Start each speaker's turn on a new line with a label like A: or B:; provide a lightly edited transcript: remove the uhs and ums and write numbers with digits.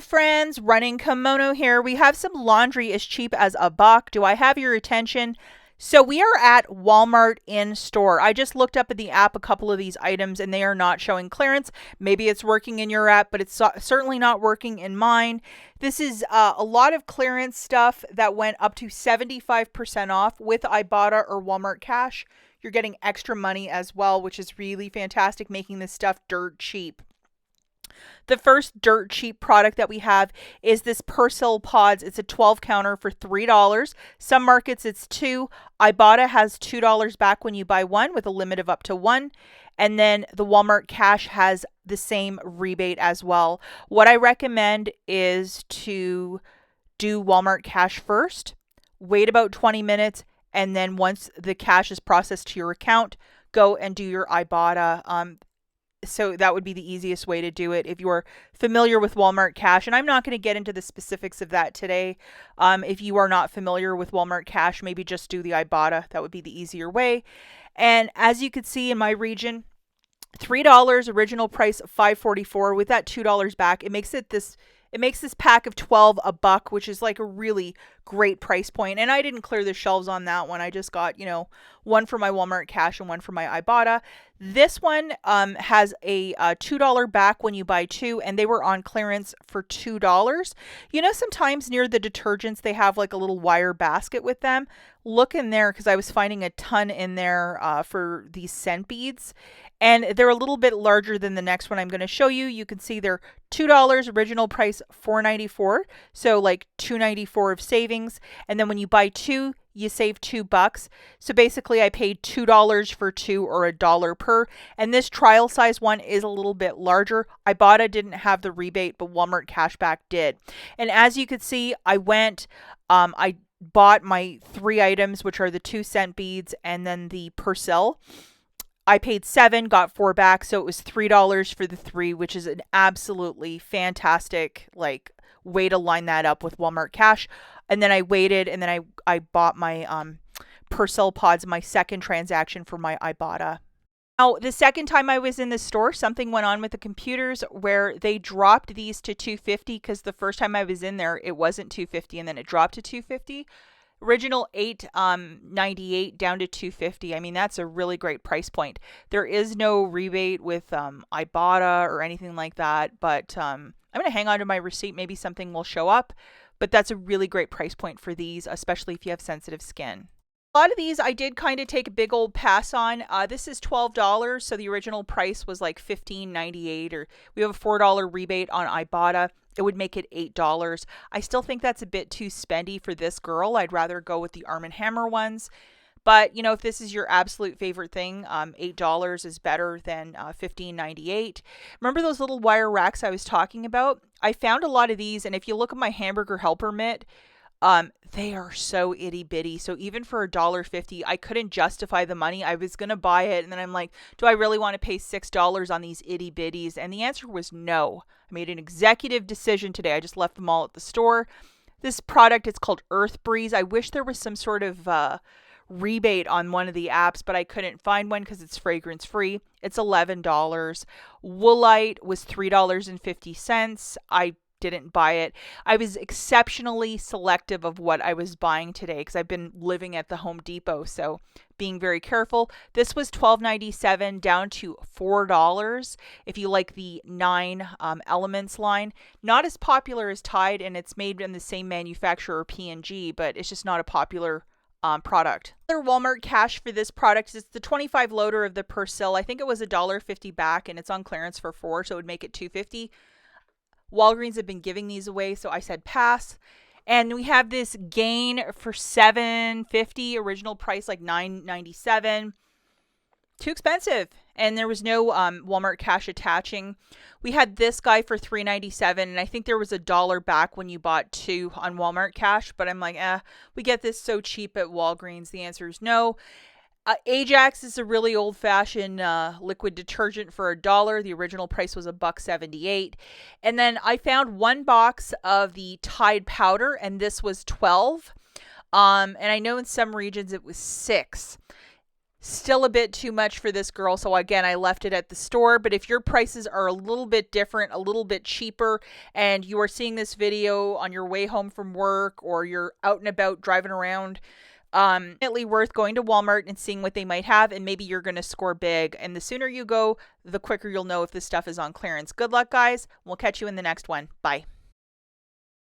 A: friends, Running Kimono here. We have some laundry as cheap as $1. Do I have your attention? So we are at Walmart in store. I just looked up in the app a couple of these items and they are not showing clearance. Maybe it's working in your app, but it's certainly not working in mine. This is a lot of clearance stuff that went up to 75% off with IBOTTA or Walmart Cash. You're getting extra money as well, which is really fantastic, making this stuff dirt cheap. The first dirt cheap product that we have is this Persil pods. It's a 12 counter for $3. Some markets it's $2. IBOTTA has $2 back when you buy one with a limit of up to one. And then the Walmart Cash has the same rebate as well. What I recommend is to do Walmart Cash first, wait about 20 minutes, and then once the cash is processed to your account, go and do your IBOTTA. So that would be the easiest way to do it if you're familiar with Walmart Cash. And I'm not going to get into the specifics of that today. If you are not familiar with Walmart Cash, maybe just do the IBOTTA. That would be the easier way. And as you could see in my region, $3, original price of $5.44 with that $2 back. It makes this pack of 12 $1, which is like a really great price point. And I didn't clear the shelves on that one. I just got, one for my Walmart Cash and one for my IBOTTA. This one has a $2 back when you buy two, and they were on clearance for $2. Sometimes near the detergents, they have like a little wire basket with them. Look in there because I was finding a ton in there for these scent beads. And they're a little bit larger than the next one I'm going to show you. You can see they're $2, original price $4.94. So like $2.94 of savings. And then when you buy two, you save $2. So basically I paid $2 for two or $1 per. And this trial size one is a little bit larger. IBOTTA didn't have the rebate, but Walmart Cashback did. And as you could see, I bought my 3 items, which are the 2 scent beads and then the Persil. I paid $7, got 4 back, so it was $3 for the 3, which is an absolutely fantastic way to line that up with Walmart Cash. And then I waited, and then I bought my Persil pods, my second transaction for my IBOTTA. Now, the second time I was in the store, something went on with the computers where they dropped these to $2.50 because the first time I was in there, it wasn't $2.50, and then it dropped to $2.50. Original $8.98 down to $2.50. I mean, that's a really great price point. There is no rebate with IBOTTA or anything like that, but I'm going to hang on to my receipt. Maybe something will show up, but that's a really great price point for these, especially if you have sensitive skin. A lot of these I did kind of take a big old pass on. This is $12, so the original price was like $15.98, or we have a $4 rebate on IBOTTA. It would make it $8. I still think that's a bit too spendy for this girl. I'd rather go with the Arm & Hammer ones. But, if this is your absolute favorite thing, $8 is better than $15.98. Remember those little wire racks I was talking about? I found a lot of these, and if you look at my hamburger helper mitt, they are so itty bitty. So even for $1.50, I couldn't justify the money. I was going to buy it. And then I'm like, do I really want to pay $6 on these itty bitties? And the answer was no. I made an executive decision today. I just left them all at the store. This product, it's called Earth Breeze. I wish there was some sort of rebate on one of the apps, but I couldn't find one because it's fragrance free. It's $11. Woolite was $3.50. I didn't buy it. I was exceptionally selective of what I was buying today because I've been living at the Home Depot, so being very careful. This was $12.97 down to $4 if you like the 9 Elements line. Not as popular as Tide, and it's made in the same manufacturer, P&G, but it's just not a popular product. Their Walmart Cash for this product is the 25 loader of the Persil. I think it was $1.50 back, and it's on clearance for $4, so it would make it $2.50. Walgreens have been giving these away, so I said pass. And we have this Gain for $7.50, original price like $9.97. Too expensive. And there was no Walmart Cash attaching. We had this guy for $3.97, and I think there was $1 back when you bought 2 on Walmart Cash, but I'm like, we get this so cheap at Walgreens. The answer is no. Ajax is a really old-fashioned liquid detergent for $1. The original price was $1.78. And then I found 1 box of the Tide powder, and this was 12. And I know in some regions it was 6. Still a bit too much for this girl, so again, I left it at the store. But if your prices are a little bit different, a little bit cheaper, and you are seeing this video on your way home from work, or you're out and about driving around, definitely worth going to Walmart and seeing what they might have, and maybe you're going to score big. And the sooner you go, the quicker you'll know if this stuff is on clearance. Good luck, guys. We'll catch you in the next one. Bye.